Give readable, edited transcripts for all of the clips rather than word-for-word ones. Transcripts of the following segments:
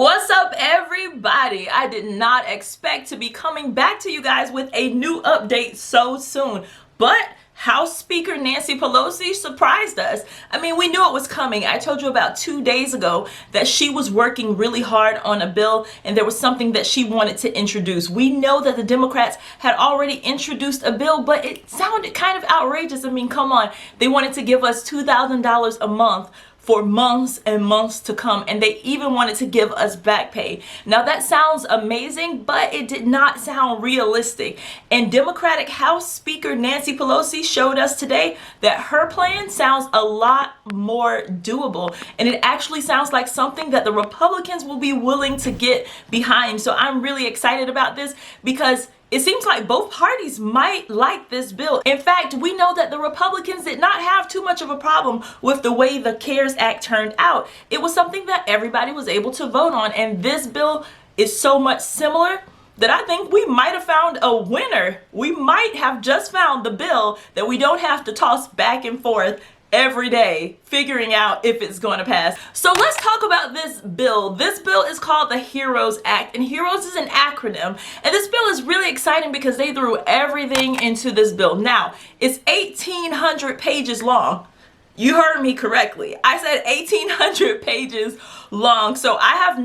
What's up, everybody? I did not expect to be coming back to you guys with a new update so soon, but House Speaker Nancy Pelosi surprised us. I mean, we knew it was coming. I told you about 2 days ago that she was working really hard on a bill and there was something that she wanted to introduce. We know that the Democrats had already introduced a bill, but it sounded kind of outrageous. I mean, come on. They wanted to give us $2,000 a month for months and months to come, and they even wanted to give us back pay. Now that sounds amazing, but it did not sound realistic. And Democratic House Speaker Nancy Pelosi showed us today that her plan sounds a lot more doable, and it actually sounds like something that the Republicans will be willing to get behind. So I'm really excited about this because it seems like both parties might like this bill. In fact, we know that the Republicans did not have too much of a problem with the way the CARES Act turned out. It was something that everybody was able to vote on, and this bill is so much similar that I think we might have found a winner. We might have just found the bill that we don't have to toss back and forth every day figuring out if it's going to pass. So let's talk about this bill. This bill is called the HEROES Act, and HEROES is an acronym. And this bill is really exciting because they threw everything into this bill. Now, it's 1,800 pages long. You heard me correctly. I said 1,800 pages long. So I have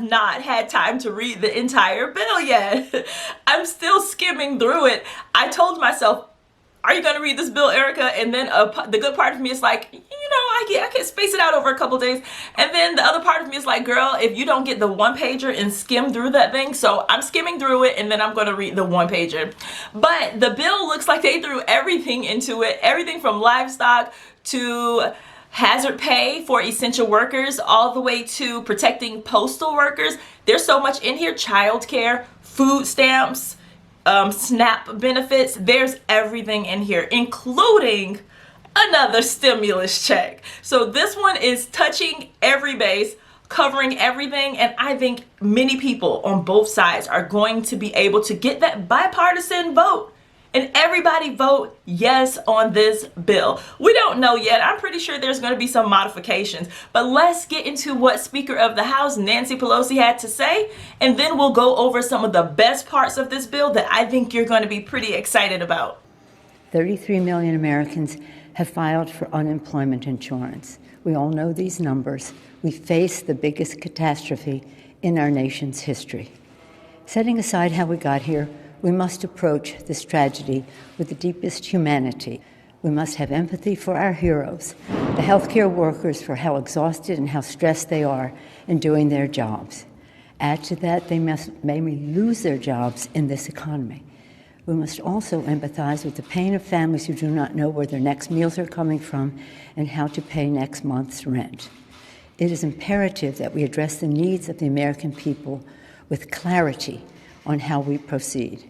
not had time to read the entire bill yet. I'm still skimming through it. I told myself, are you going to read this bill, Erica? And then the good part of me is like, I can space it out over a couple days. And then the other part of me is like, girl, if you don't get the one pager and skim through that thing. So I'm skimming through it and then I'm going to read the one pager. But the bill looks like they threw everything into it. Everything from livestock to hazard pay for essential workers, all the way to protecting postal workers. There's so much in here. Childcare, food stamps, SNAP benefits. There's everything in here, including another stimulus check. So this one is touching every base, covering everything, and I think many people on both sides are going to be able to get that bipartisan vote. And everybody vote yes on this bill. We don't know yet. I'm pretty sure there's going to be some modifications. But let's get into what Speaker of the House Nancy Pelosi had to say. And then we'll go over some of the best parts of this bill that I think you're going to be pretty excited about. 33 million Americans have filed for unemployment insurance. We all know these numbers. We face the biggest catastrophe in our nation's history. Setting aside how we got here, we must approach this tragedy with the deepest humanity. We must have empathy for our heroes, the healthcare workers, for how exhausted and how stressed they are in doing their jobs. Add to that, they may lose their jobs in this economy. We must also empathize with the pain of families who do not know where their next meals are coming from and how to pay next month's rent. It is imperative that we address the needs of the American people with clarity on how we proceed.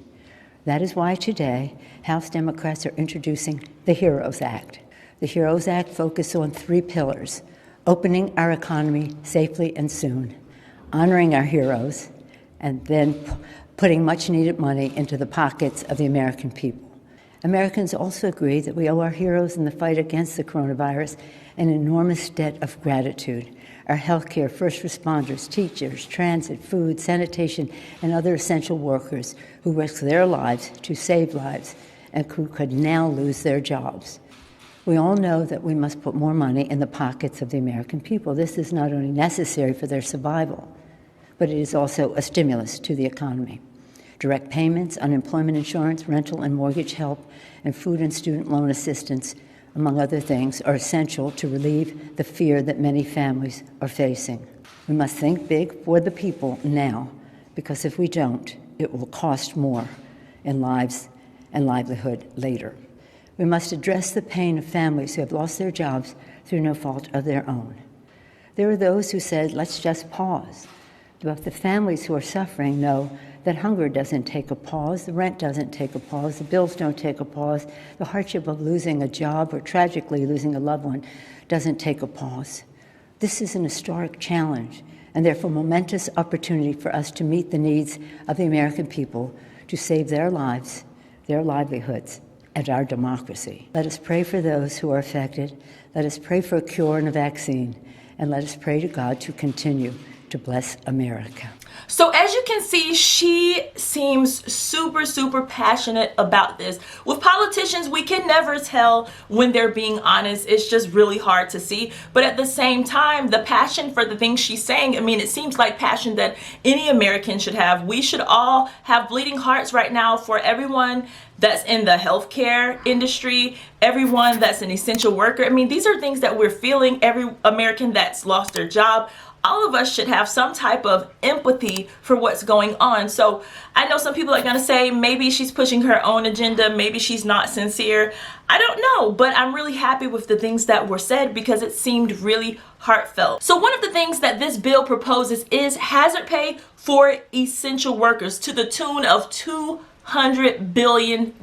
That is why today, House Democrats are introducing the HEROES Act. The HEROES Act focuses on 3 pillars: opening our economy safely and soon, honoring our heroes, and then putting much-needed money into the pockets of the American people. Americans also agree that we owe our heroes in the fight against the coronavirus an enormous debt of gratitude. Our healthcare, first responders, teachers, transit, food, sanitation, and other essential workers who risk their lives to save lives and who could now lose their jobs. We all know that we must put more money in the pockets of the American people. This is not only necessary for their survival, but it is also a stimulus to the economy. Direct payments, unemployment insurance, rental and mortgage help, and food and student loan assistance, among other things, are essential to relieve the fear that many families are facing. We must think big for the people now, because if we don't, it will cost more in lives and livelihood later. We must address the pain of families who have lost their jobs through no fault of their own. There are those who said, let's just pause. But the families who are suffering know that hunger doesn't take a pause, the rent doesn't take a pause, the bills don't take a pause, the hardship of losing a job or tragically losing a loved one doesn't take a pause. This is an historic challenge and therefore momentous opportunity for us to meet the needs of the American people, to save their lives, their livelihoods, and our democracy. Let us pray for those who are affected. Let us pray for a cure and a vaccine. And let us pray to God to continue to bless America. So as you can see, she seems super passionate about this. With politicians, we can never tell when they're being honest. It's just really hard to see. But at the same time, the passion for the things she's saying, I mean, it seems like passion that any American should have. We should all have bleeding hearts right now for everyone that's in the healthcare industry, everyone that's an essential worker. I mean, these are things that we're feeling. Every American that's lost their job, all of us should have some type of empathy for what's going on. So I know some people are going to say maybe she's pushing her own agenda, maybe she's not sincere. I don't know, but I'm really happy with the things that were said because it seemed really heartfelt. So one of the things that this bill proposes is hazard pay for essential workers to the tune of $200 billion.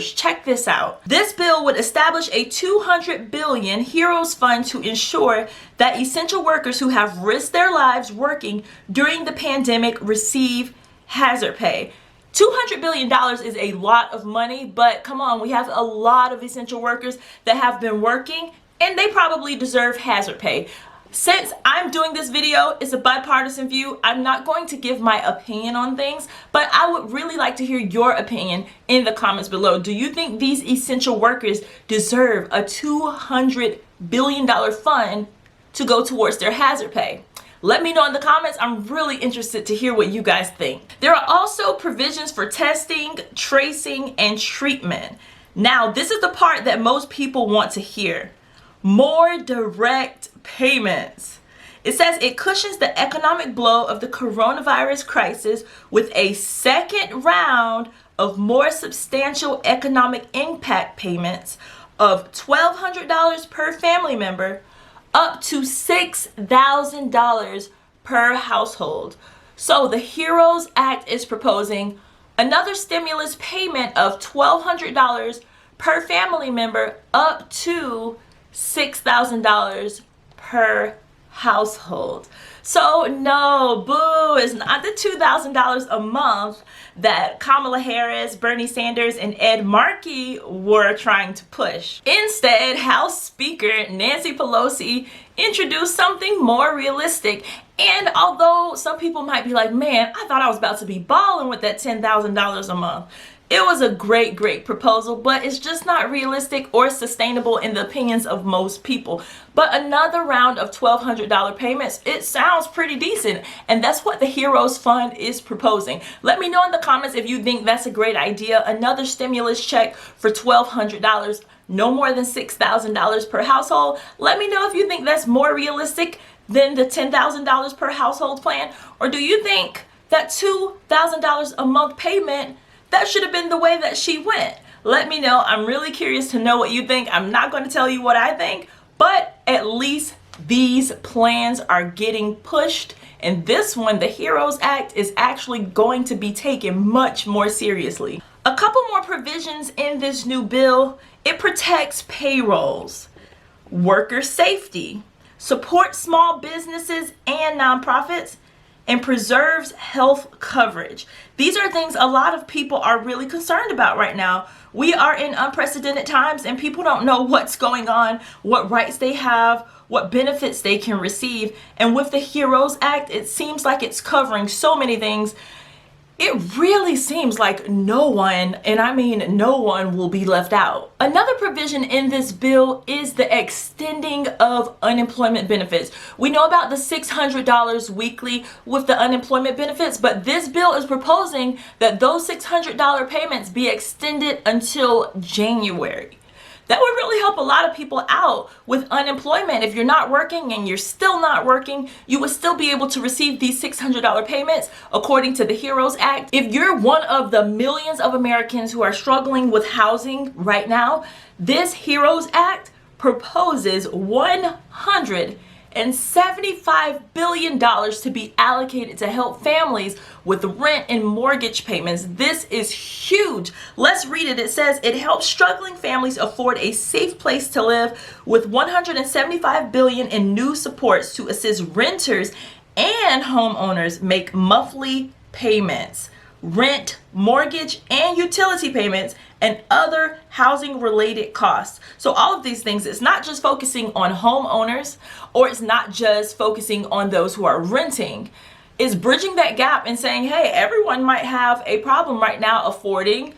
Check this out. This bill would establish a $200 billion Heroes Fund to ensure that essential workers who have risked their lives working during the pandemic receive hazard pay. $200 billion is a lot of money, but come on, we have a lot of essential workers that have been working and they probably deserve hazard pay. Since I'm doing this video, it's a bipartisan view. I'm not going to give my opinion on things, but I would really like to hear your opinion in the comments below. Do you think these essential workers deserve a $200 billion fund to go towards their hazard pay? Let me know in the comments. I'm really interested to hear what you guys think. There are also provisions for testing, tracing, and treatment. Now, this is the part that most people want to hear. More direct payments. It says it cushions the economic blow of the coronavirus crisis with a second round of more substantial economic impact payments of $1,200 per family member up to $6,000 per household. So the Heroes Act is proposing another stimulus payment of $1,200 per family member up to $6,000 per household. So no, boo, it's not the $2,000 a month that Kamala Harris, Bernie Sanders, and Ed Markey were trying to push. Instead, House Speaker Nancy Pelosi introduced something more realistic. And although some people might be like, man, I thought I was about to be balling with that $10,000 a month. It was a great proposal, but it's just not realistic or sustainable in the opinions of most people. But another round of $1,200 payments, it sounds pretty decent. And that's what the Heroes Fund is proposing. Let me know in the comments if you think that's a great idea. Another stimulus check for $1,200, no more than $6,000 per household. Let me know if you think that's more realistic than the $10,000 per household plan. Or do you think that $2,000 a month payment, that should have been the way that she went? Let me know. I'm really curious to know what you think. I'm not going to tell you what I think, but at least these plans are getting pushed. And this one, the Heroes Act, is actually going to be taken much more seriously. A couple more provisions in this new bill. It protects payrolls, worker safety, supports small businesses and nonprofits, and preserves health coverage. These are things a lot of people are really concerned about right now. We are in unprecedented times and people don't know what's going on, what rights they have, what benefits they can receive. And with the Heroes Act, it seems like it's covering so many things. It really seems like no one, and I mean no one, will be left out. Another provision in this bill is the extending of unemployment benefits. We know about the $600 weekly with the unemployment benefits, but this bill is proposing that those $600 payments be extended until January. That would really help a lot of people out with unemployment. If you're not working and you're still not working, you would still be able to receive these $600 payments according to the Heroes Act. If you're one of the millions of Americans who are struggling with housing right now, this Heroes Act proposes $175 billion to be allocated to help families with rent and mortgage payments. This is huge. Let's read it. It says it helps struggling families afford a safe place to live with $175 billion in new supports to assist renters and homeowners make monthly payments. rent, mortgage, and utility payments, and other housing related costs. So all of these things, it's not just focusing on homeowners, or it's not just focusing on those who are renting. It's bridging that gap and saying, hey, everyone might have a problem right now affording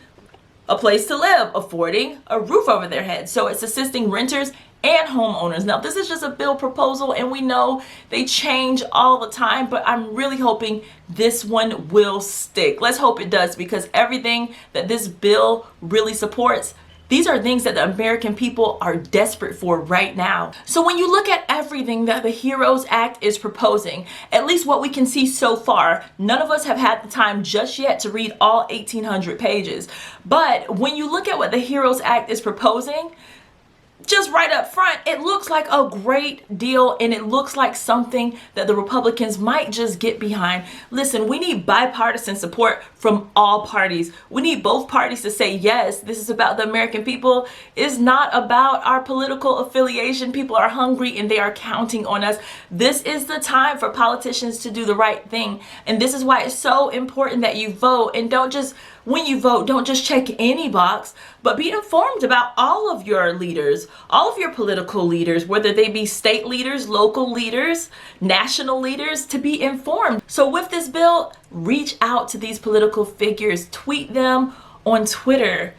a place to live, affording a roof over their head. So it's assisting renters and homeowners. Now, this is just a bill proposal, and we know they change all the time, but I'm really hoping this one will stick. Let's hope it does, because everything that this bill really supports, these are things that the American people are desperate for right now. So when you look at everything that the HEROES Act is proposing, at least what we can see so far, none of us have had the time just yet to read all 1,800 pages. But when you look at what the HEROES Act is proposing, just right up front, it looks like a great deal, and it looks like something that the Republicans might just get behind. Listen, we need bipartisan support from all parties. We need both parties to say, yes, this is about the American people. It's not about our political affiliation. People are hungry and they are counting on us. This is the time for politicians to do the right thing. And this is why it's so important that you vote, and don't just, when you vote, don't just check any box, but be informed about all of your leaders, all of your political leaders, whether they be state leaders, local leaders, national leaders, to be informed. So with this bill, reach out to these political figures, tweet them on Twitter,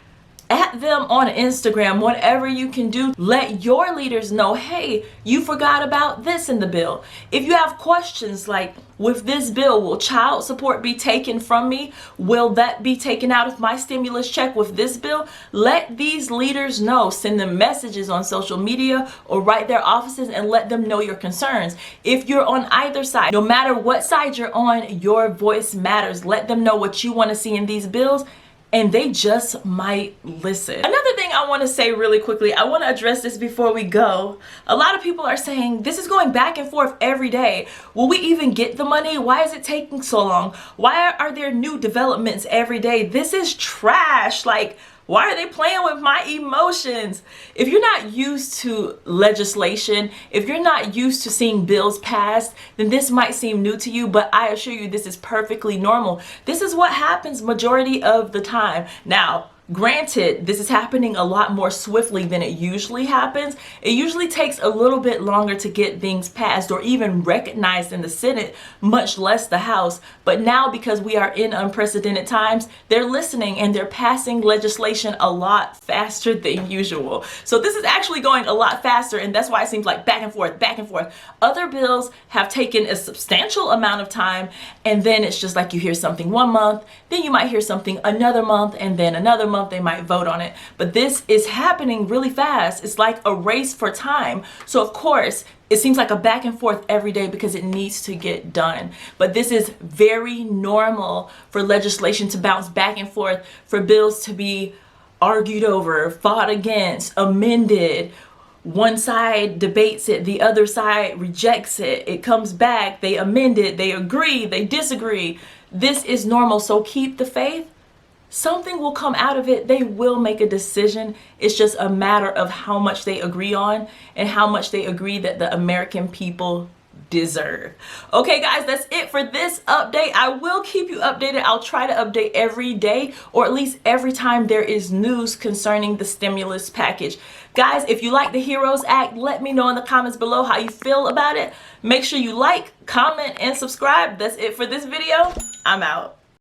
at them on Instagram, whatever you can do. Let your leaders know, hey, you forgot about this in the bill. If you have questions like, with this bill, will child support be taken from me? Will that be taken out of my stimulus check with this bill? Let these leaders know. Send them messages on social media or write their offices and let them know your concerns. If you're on either side, no matter what side you're on, your voice matters. Let them know what you want to see in these bills, and they just might listen. Another thing I want to say really quickly, I want to address this before we go. A lot of people are saying this is going back and forth every day. Will we even get the money? Why is it taking so long? Why are there new developments every day? This is trash. Like, why are they playing with my emotions? If you're not used to legislation, if you're not used to seeing bills passed, then this might seem new to you, but I assure you this is perfectly normal. This is what happens majority of the time. Now, granted, this is happening a lot more swiftly than it usually happens. It usually takes a little bit longer to get things passed or even recognized in the Senate, much less the House. But now, because we are in unprecedented times, they're listening and they're passing legislation a lot faster than usual. So this is actually going a lot faster, and that's why it seems like back and forth, back and forth. Other bills have taken a substantial amount of time, and then it's just like you hear something one month, then you might hear something another month, and then another month they might vote on it. But this is happening really fast. It's like a race for time. So of course, it seems like a back and forth every day because it needs to get done. But this is very normal for legislation to bounce back and forth, for bills to be argued over, fought against, amended. One side debates it, the other side rejects it. It comes back, they amend it, they agree, they disagree. This is normal. So keep the faith. Something will come out of it. They will make a decision. It's just a matter of how much they agree on and how much they agree that the American people deserve. Okay, guys, that's it for this update. I will keep you updated. I'll try to update every day, or at least every time there is news concerning the stimulus package. Guys, if you like the HEROES Act, let me know in the comments below how you feel about it. Make sure you like, comment, and subscribe. That's it for this video. I'm out.